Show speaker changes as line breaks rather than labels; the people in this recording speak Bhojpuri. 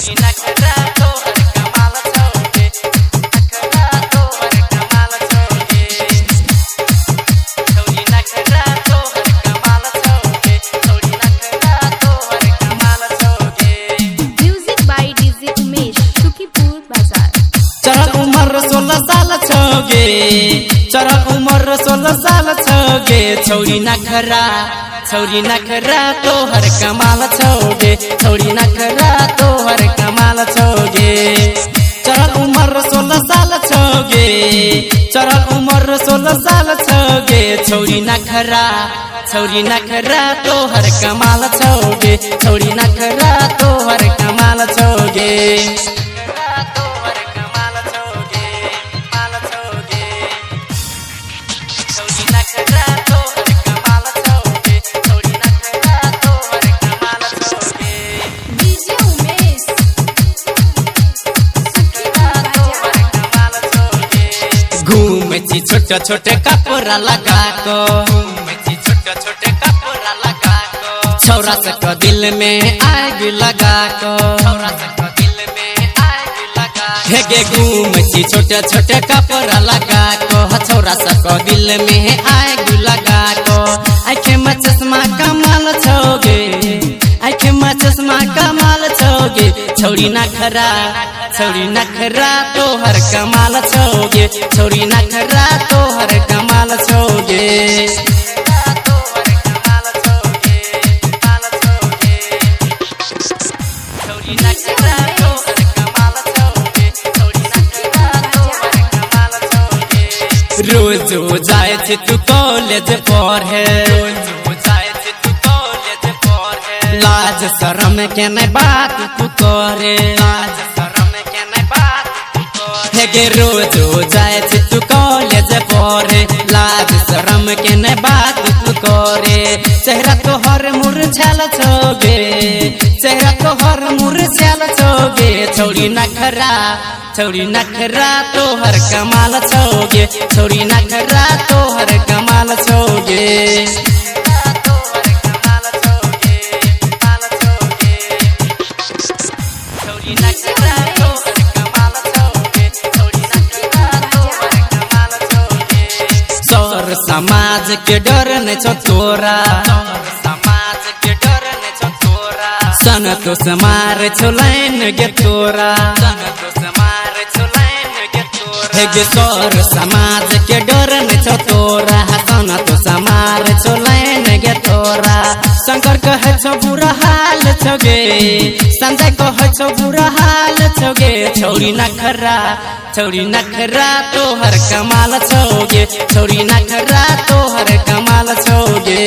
छौरी नखरा तोहर कमाल छौगे नखरा तोहर कमाल छौगे छौरी नखरा तोहर कमाल छौगे छौरी नखरा तोहर कमाल छौगे।
Music by DJ Umesh Sukhipur Bazar.
चढ़ल उमर 16 साल छौगे चढ़ल उमर 16 साल छौगे छौरी नखरा तोहर कमाल छौगे छौरी नखरा तोहर कमाल छौगे। चढ़ल उमर 16 साल छौगे चढ़ल उमर 16 साल छौगे छौरी नखरा तोहर कमाल छौगे छौरी नखरा तोहर कमाल छौगे।
डीजे उमेश
घूमे छी छोटे छोटे कपड़ा लगा को छोटे छोटे कपड़ा लगा को छौरा सक दिल में आग लगा को हेगे घूमे छी छोटे छोटे कपड़ा लगा को छौरा सक दिल में आग लगा को आँखें में चश्मा कमाल छौगे आँखें में चश्मा कमाल छौगे छौरी नखरा तोहर कमाल छौगे छौरी नखरा तोहर कमाल छौगे। रोज जाए छे तू कॉलेज पढ़े लाज शरम के नहीं बात तू करे हेगे रोज जाए छे तू कॉलेज पढ़े लाज शरम के नहीं बात तू करे चेहरा तोहर मुरझाल छौगे चेहरा तोहर मुरझाल छौगे छौरी नखरा तोहर कमाल छौगे छौरी नखरा तोहर कमाल छौगे। सर समाज के डर नहीं छो तोरा सन तो समार छोलाइन गे तोरा हेगे सर समाज के डर नहीं छो तोरा सन तो समार छोलाइन गे तोरा शंकर कहे छो बुरा हाल छौगे संजय कहे छो बुरा हाल छौगे छौरी नखरा तोहर कमाल छौगे छौरी नखरा तोहर कमाल छौगे।